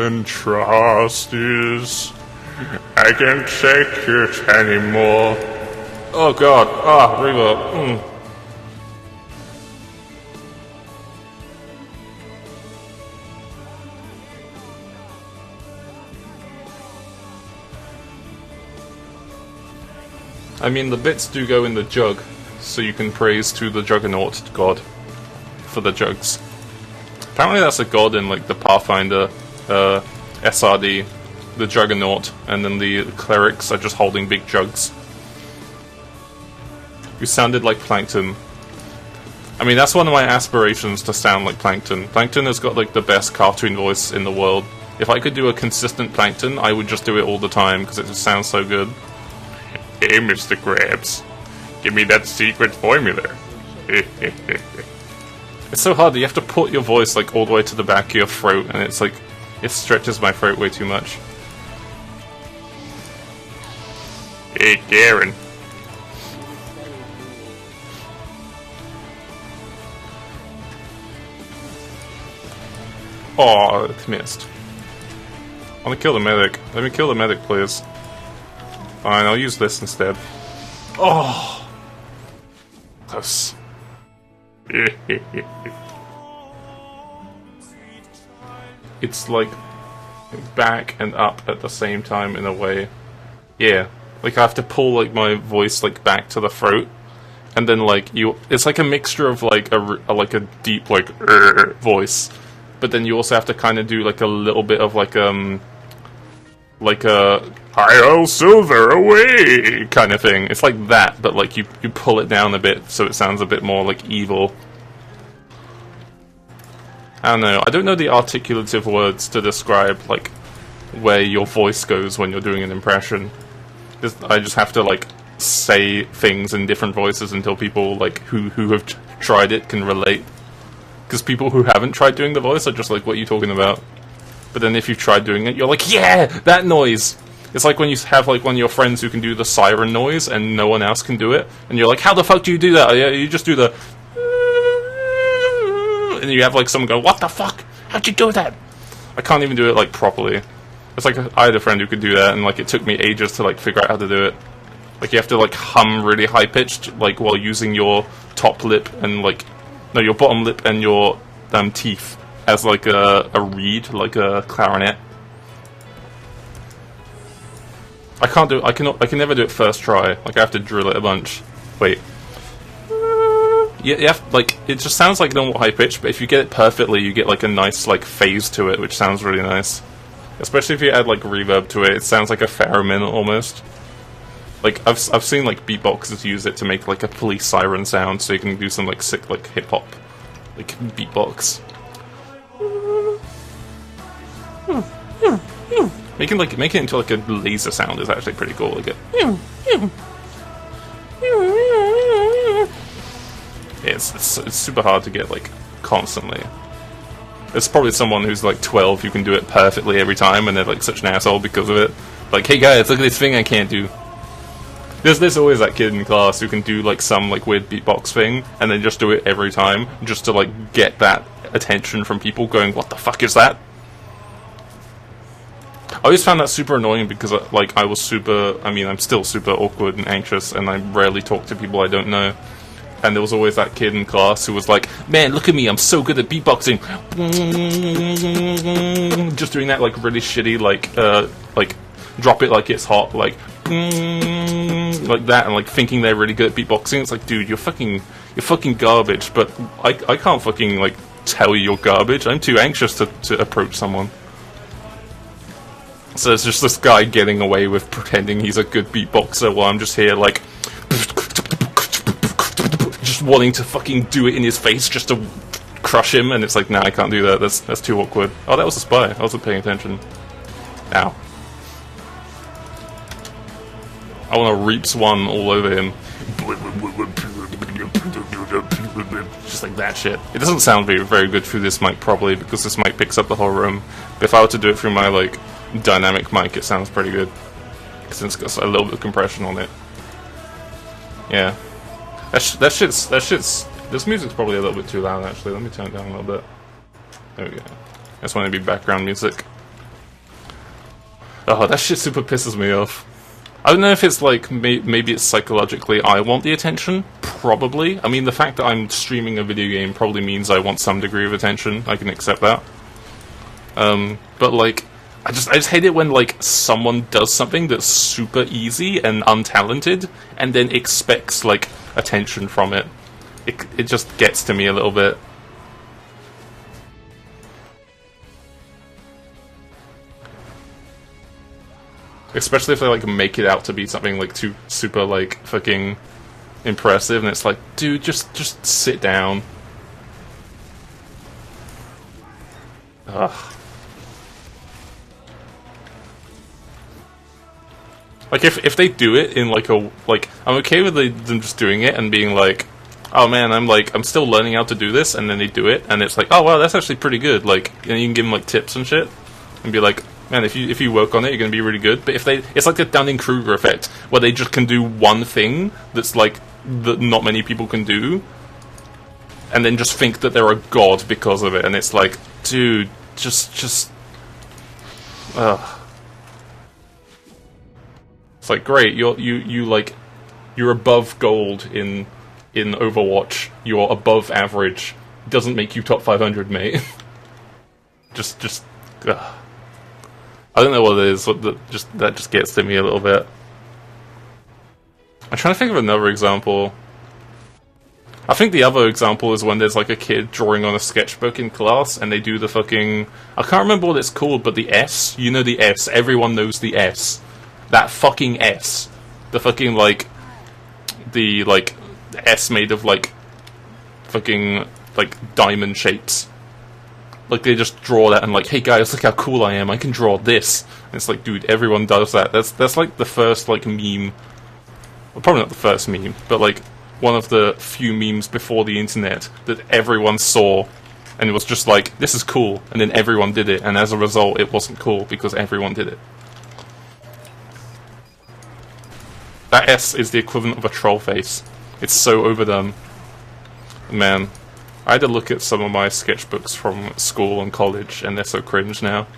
can trust this. I can't take it anymore. Oh god, reverb. I mean, the bits do go in the jug, so you can praise to the Juggernaut god for the jugs. Apparently that's a god in, like, the Pathfinder SRD, the Juggernaut, and then the clerics are just holding big jugs. You sounded like Plankton. I mean, that's one of my aspirations, to sound like Plankton. Plankton has got, like, the best cartoon voice in the world. If I could do a consistent Plankton, I would just do it all the time, because it just sounds so good. Hey, Mr. Krabs, give me that secret formula. It's so hard, you have to put your voice, like, all the way to the back of your throat, and it's like, it stretches my throat way too much. Hey, Garen. Oh, it missed. I want to kill the medic. Let me kill the medic, please. Fine, I'll use this instead. Oh! Close. It's like back and up at the same time in a way. Yeah. Like I have to pull like my voice like back to the throat. And then like it's like a mixture of like a deep like voice. But then you also have to kind of do like a little bit of like a I'll silver away kind of thing. It's like that, but like you pull it down a bit so it sounds a bit more like evil. I don't know. I don't know the articulative words to describe like where your voice goes when you're doing an impression. I just have to like say things in different voices until people like who have tried it can relate. Because people who haven't tried doing the voice are just like, what are you talking about? But then if you've tried doing it, you're like, yeah, that noise! It's like when you have like one of your friends who can do the siren noise and no one else can do it. And you're like, how the fuck do you do that? Yeah, you just do the... And you have like someone go, what the fuck? How'd you do that? I can't even do it like properly. It's like I had a friend who could do that and like it took me ages to like figure out how to do it. Like you have to like hum really high pitched like while using your top lip and like... No, your bottom lip and your teeth as like a reed, like a clarinet. I can't do. I can never do it first try. Like I have to drill it a bunch. Wait. Yeah, you have, like it just sounds like normal high pitch, but if you get it perfectly, you get like a nice like phase to it, which sounds really nice. Especially if you add like reverb to it, it sounds like a theremin almost. Like I've seen like beatboxers use it to make like a police siren sound, so you can do some like sick like hip hop like beatbox. Making it into like a laser sound is actually pretty cool. Like it's super hard to get like constantly. There's probably someone who's like 12 who can do it perfectly every time, and they're like such an asshole because of it. Like, hey guys, look at this thing I can't do. There's always that kid in class who can do like some like weird beatbox thing and then just do it every time just to like get that attention from people going, what the fuck is that? I always found that super annoying because like I'm still super awkward and anxious and I rarely talk to people I don't know. And there was always that kid in class who was like, man, look at me, I'm so good at beatboxing. Just doing that like really shitty like drop it like it's hot, like that, and like thinking they're really good at beatboxing. It's like, dude, you're fucking garbage. But I can't fucking like tell you you're garbage. I'm too anxious to approach someone. So it's just this guy getting away with pretending he's a good beatboxer while I'm just here like just wanting to fucking do it in his face just to crush him, and it's like, nah, I can't do that. That's too awkward. Oh, that was a spy. I wasn't paying attention. Ow. I want to reaps one all over him. Just like that shit. It doesn't sound very good through this mic probably because this mic picks up the whole room. But if I were to do it through my like dynamic mic, it sounds pretty good. Because it's got a little bit of compression on it. Yeah. That shit's... This music's probably a little bit too loud actually. Let me turn it down a little bit. There we go. I just want to be background music. Oh, that shit super pisses me off. I don't know if it's like, maybe it's psychologically I want the attention. Probably. I mean, the fact that I'm streaming a video game probably means I want some degree of attention. I can accept that. But like, I just hate it when like someone does something that's super easy and untalented, and then expects like attention from it. It just gets to me a little bit. Especially if they like make it out to be something like too super like fucking impressive, and it's like, dude, just sit down. Ugh. Like if they do it in like I'm okay with them just doing it and being like, oh man, I'm still learning how to do this, and then they do it, and it's like, oh wow, that's actually pretty good. Like, you know, you can give them like tips and shit, and be like, man, if you work on it, you're gonna be really good. But it's like the Dunning-Kruger effect, where they just can do one thing that's like that not many people can do, and then just think that they're a god because of it, and it's like, dude, just, ugh. It's like, great, you're above gold in Overwatch. You're above average. Doesn't make you top 500, mate. just, ugh. I don't know what it is. That just gets to me a little bit. I'm trying to think of another example. I think the other example is when there's like a kid drawing on a sketchbook in class, and they do the fucking, I can't remember what it's called, but the S. You know the S. Everyone knows the S. That fucking S. The fucking like the S made of like fucking like diamond shapes. Like they just draw that and like, hey guys, look how cool I am, I can draw this. And it's like, dude, everyone does that. That's like the first like meme. Well, probably not the first meme, but like one of the few memes before the internet that everyone saw, and it was just like, this is cool, and then everyone did it, and as a result it wasn't cool because everyone did it. That S is the equivalent of a troll face. It's so overdone. Man, I had to look at some of my sketchbooks from school and college, and they're so cringe now.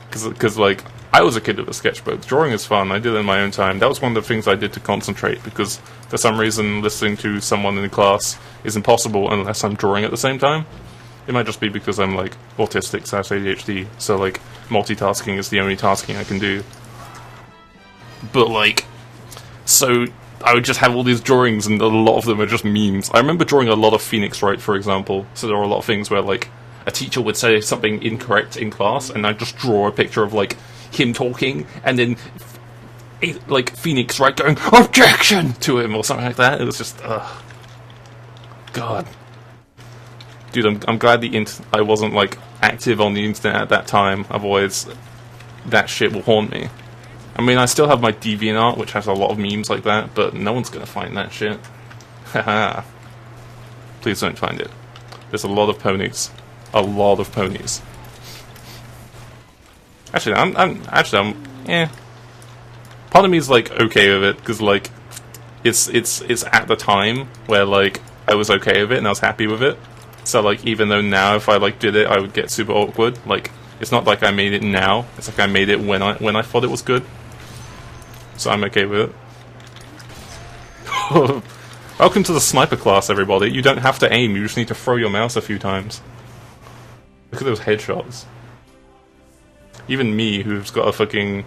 Because like, I was a kid with a sketchbook. Drawing is fun, I did it in my own time. That was one of the things I did to concentrate, because for some reason listening to someone in class is impossible unless I'm drawing at the same time. It might just be because I'm like autistic / ADHD, so like multitasking is the only tasking I can do. But like, so I would just have all these drawings, and a lot of them are just memes. I remember drawing a lot of Phoenix Wright, for example. So there are a lot of things where like a teacher would say something incorrect in class, and I'd just draw a picture of like him talking, and then like Phoenix Wright going objection to him or something like that. It was just, God, dude, I'm glad I wasn't like active on the internet at that time. Otherwise, that shit will haunt me. I mean, I still have my DeviantArt, which has a lot of memes like that, but no one's gonna find that shit. Haha. Please don't find it. There's a lot of ponies. A lot of ponies. Actually, I'm eh. Part of me is like okay with it, because like it's at the time where like I was okay with it and I was happy with it. So like, even though now if I like did it, I would get super awkward. Like, it's not like I made it now. It's like I made it when I thought it was good. So I'm okay with it. Welcome to the sniper class, everybody. You don't have to aim, you just need to throw your mouse a few times. Look at those headshots. Even me, who's got a fucking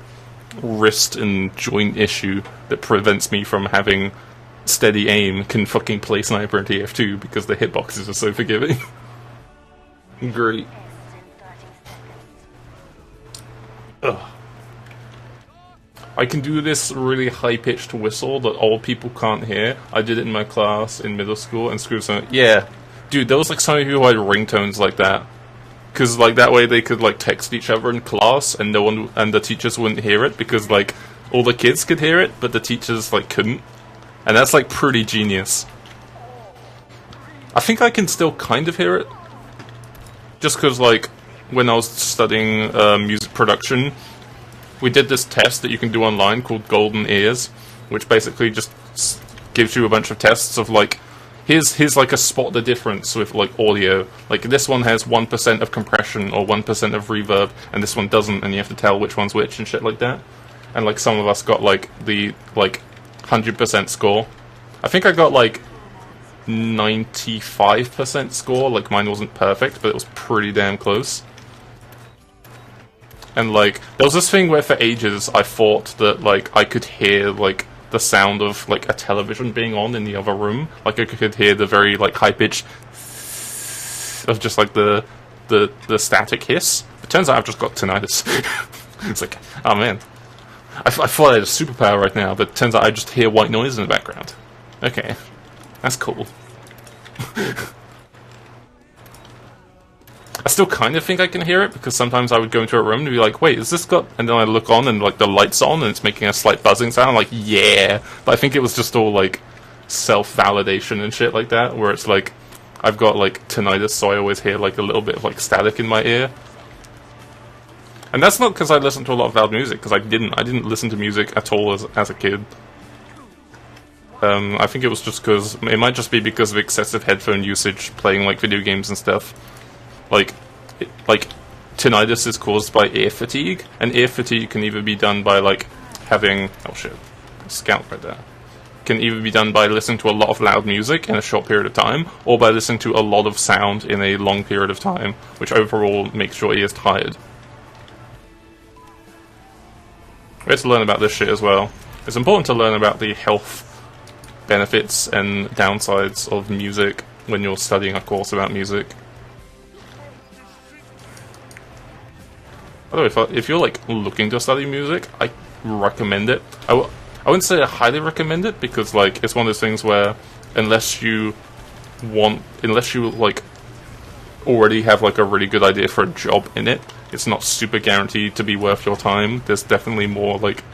wrist and joint issue that prevents me from having steady aim, can fucking play sniper in TF2 because the hitboxes are so forgiving. Great. Ugh. I can do this really high-pitched whistle that old people can't hear. I did it in my class in middle school, and screw some. Yeah, dude, there was like some people who had ringtones like that, because like that way they could like text each other in class, and no one and the teachers wouldn't hear it, because like all the kids could hear it, but the teachers like couldn't, and that's like pretty genius. I think I can still kind of hear it, just because like when I was studying music production, we did this test that you can do online called Golden Ears, which basically just gives you a bunch of tests of like, here's like a spot the difference with like audio. Like this one has 1% of compression or 1% of reverb, and this one doesn't, and you have to tell which one's which and shit like that. and like some of us got like the 100% score. I think I got like 95% score. Like mine wasn't perfect, but it was pretty damn close. And like there was this thing where for ages I thought that like I could hear like the sound of like a television being on in the other room. Like I could hear the very like high pitch of just like the static hiss. It turns out I've just got tinnitus. It's like, oh man, I thought I had a superpower right now, but it turns out I just hear white noise in the background. Okay, that's cool. I still kind of think I can hear it, because sometimes I would go into a room and be like, wait, is this got... And then I look on and like the light's on and it's making a slight buzzing sound. I'm like, yeah. But I think it was just all like self-validation and shit like that, where it's like, I've got like tinnitus, so I always hear like a little bit of like static in my ear. And that's not because I listen to a lot of loud music, because I didn't listen to music at all as a kid. I think it was just because... It might just be because of excessive headphone usage playing like video games and stuff. Like tinnitus is caused by ear fatigue, and ear fatigue can either be done by like having... Oh shit, scout right there. Can either be done by listening to a lot of loud music in a short period of time, or by listening to a lot of sound in a long period of time, which overall makes your ears tired. We have to learn about this shit as well. It's important to learn about the health benefits and downsides of music when you're studying a course about music. By the way, if you're like looking to study music, I recommend it. I wouldn't say I highly recommend it, because like it's one of those things where unless you like already have like a really good idea for a job in it, it's not super guaranteed to be worth your time. There's definitely more like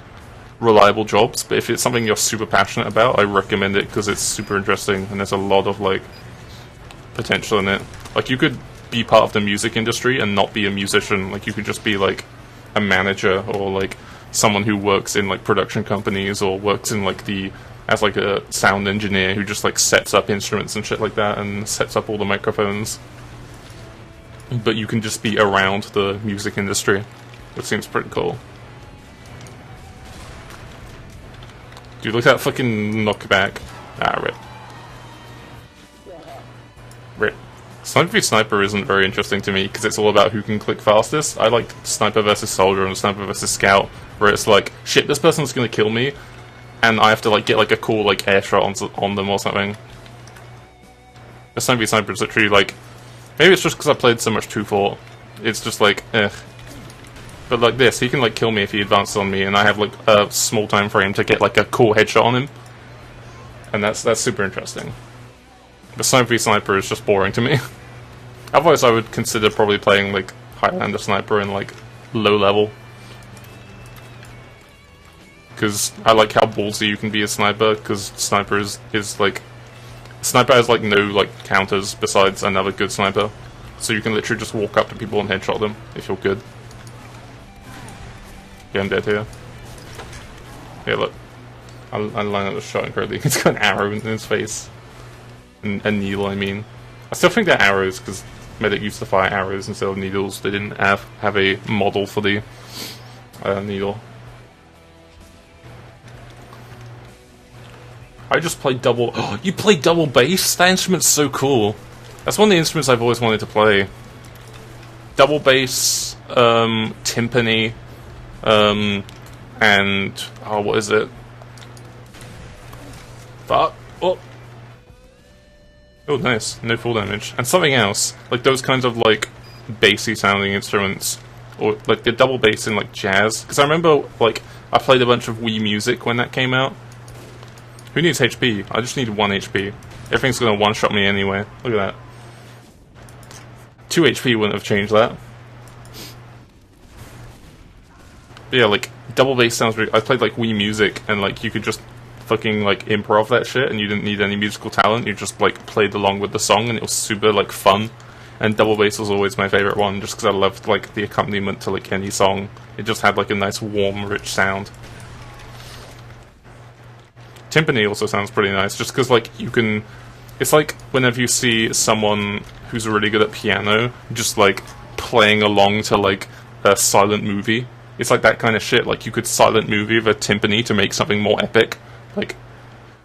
reliable jobs, but if it's something you're super passionate about, I recommend it because it's super interesting and there's a lot of like potential in it. Like you could be part of the music industry and not be a musician. Like you could just be like a manager, or like someone who works in like production companies, or works in like as like a sound engineer who just like sets up instruments and shit like that and sets up all the microphones. But you can just be around the music industry, which seems pretty cool. Dude, look at that fucking knockback. Ah, rip. Rip. Sniper v Sniper isn't very interesting to me, because it's all about who can click fastest. I like Sniper versus Soldier and Sniper versus Scout, where it's like, shit, this person's gonna kill me, and I have to like get like a cool like air shot on them or something. The Sniper v Sniper is literally like, maybe it's just because I played so much 2-4, it's just like, eh. But like this, he can like kill me if he advances on me, and I have like a small time frame to get like a cool headshot on him. And that's super interesting. But Sniper v Sniper is just boring to me. Otherwise I would consider probably playing like Highlander Sniper in like low level. Because I like how ballsy you can be a sniper, because Sniper is like... Sniper has like no like counters besides another good sniper. So you can literally just walk up to people and headshot them if you're good. Yeah, I'm dead here. Yeah, look. I line up the shot incorrectly. He's got an arrow in his face. A needle, I mean. I still think they're arrows, because Medic used to fire arrows instead of needles. They didn't have a model for the needle. I just played double... Oh, you play double bass? That instrument's so cool. That's one of the instruments I've always wanted to play. Double bass, timpani, and... Oh, what is it? Fuck. Oh. Oh, nice. No full damage. And something else. Like those kinds of, like, bassy sounding instruments. Or, like, the double bass in, like, jazz. Because I remember, like, I played a bunch of Wii Music when that came out. Who needs HP? I just need 1 HP. Everything's gonna one-shot me anyway. Look at that. 2 HP wouldn't have changed that. But yeah, like, double bass sounds really... I played, like, Wii Music, and, like, you could just fucking, like, improv that shit, and you didn't need any musical talent. You just, like, played along with the song, and it was super, like, fun. And double bass was always my favorite one, just because I loved, like, the accompaniment to, like, any song. It just had, like, a nice, warm, rich sound. Timpani also sounds pretty nice, just because, like, you can... It's like whenever you see someone who's really good at piano, just, like, playing along to, like, a silent movie. It's like that kind of shit. Like, you could silent movie with a timpani to make something more epic. Like,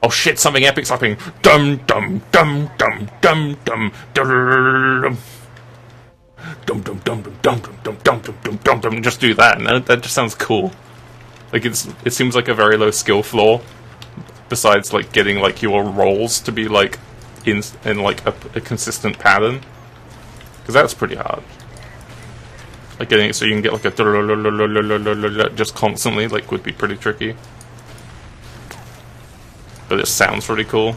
oh shit, something epic's happening. Dum dum dum dum dum dum dum dum dum dum dum dum dum dum dum dum dum. Just do that, and that just sounds cool. Like, it seems like a very low skill floor. Besides, like, getting like your rolls to be like in like a consistent pattern, because that's pretty hard. Like, getting it so you can get like a just constantly, like, would be pretty tricky. But it sounds pretty cool.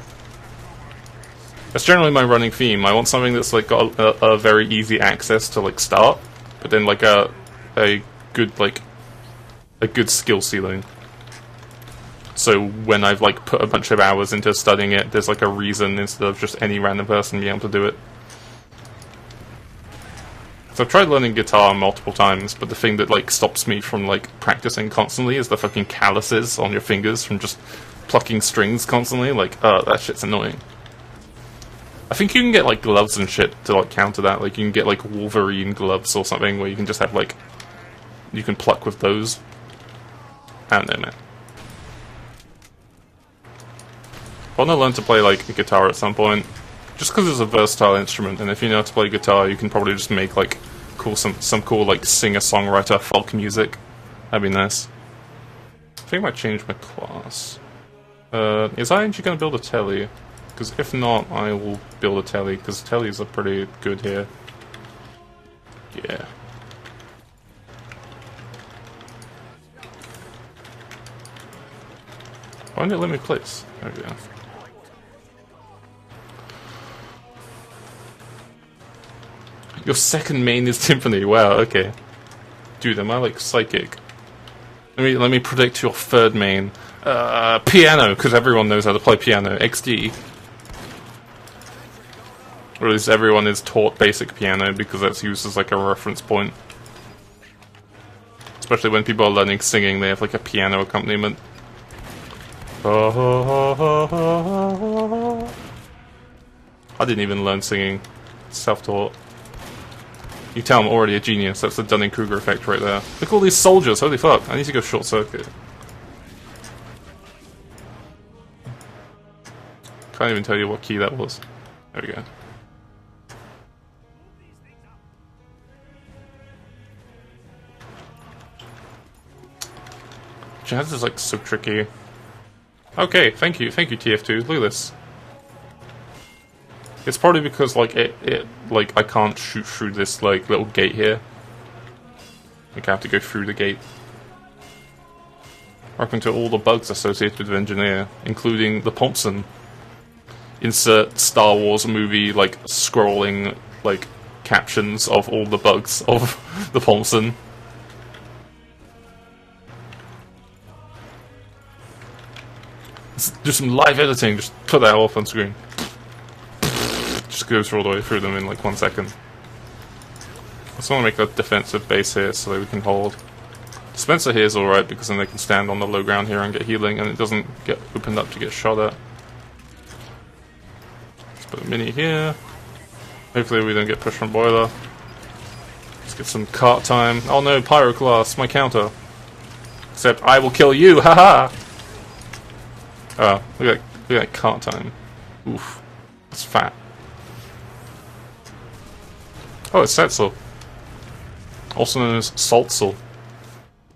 That's generally my running theme. I want something that's like got a very easy access to like start, but then like a good skill ceiling. So when I've like put a bunch of hours into studying it, there's like a reason instead of just any random person being able to do it. So I've tried learning guitar multiple times, but the thing that like stops me from like practicing constantly is the fucking calluses on your fingers from just plucking strings constantly. Like, that shit's annoying. I think you can get like gloves and shit to like counter that. Like, you can get like Wolverine gloves or something where you can just have like, you can pluck with those. I don't know, man. I want to learn to play like a guitar at some point. Just because it's a versatile instrument, and if you know how to play guitar, you can probably just make like some cool like singer-songwriter folk music. That'd be nice. I think I might change my class. Is I actually going to build a telly? Because if not, I will build a telly, because tellies are pretty good here. Yeah. Why didn't it let me place? There we go. Your second main is timpani. Wow, okay. Dude, am I like psychic? Let me predict your third main. Piano, because everyone knows how to play piano. XD. Or at least everyone is taught basic piano because that's used as like a reference point. Especially when people are learning singing, they have like a piano accompaniment. I didn't even learn singing. Self-taught. You tell I'm already a genius. That's the Dunning-Kruger effect right there. Look at all these soldiers. Holy fuck. I need to go short circuit. Can't even tell you what key that was. There we go. Jazz is like so tricky. Okay, thank you TF2. Look at this. It's probably because like like I can't shoot through this like little gate here. Like, I have to go through the gate. Welcome to all the bugs associated with Engineer, including the Thompson. Insert Star Wars movie like scrolling like captions of all the bugs of the Thompson. Let's do some live editing. Just put that off on screen. Just goes all the way through them in like 1 second. I just want to make a defensive base here so that we can hold. Dispenser here is alright because then they can stand on the low ground here and get healing and it doesn't get opened up to get shot at. Let's put a mini here. Hopefully we don't get pushed from boiler. Let's get some cart time. Oh no, pyroclast, my counter. Except I will kill you, haha! Oh, look at that cart time. Oof. That's fat. Oh, it's Setzel. Also known as Saltzel.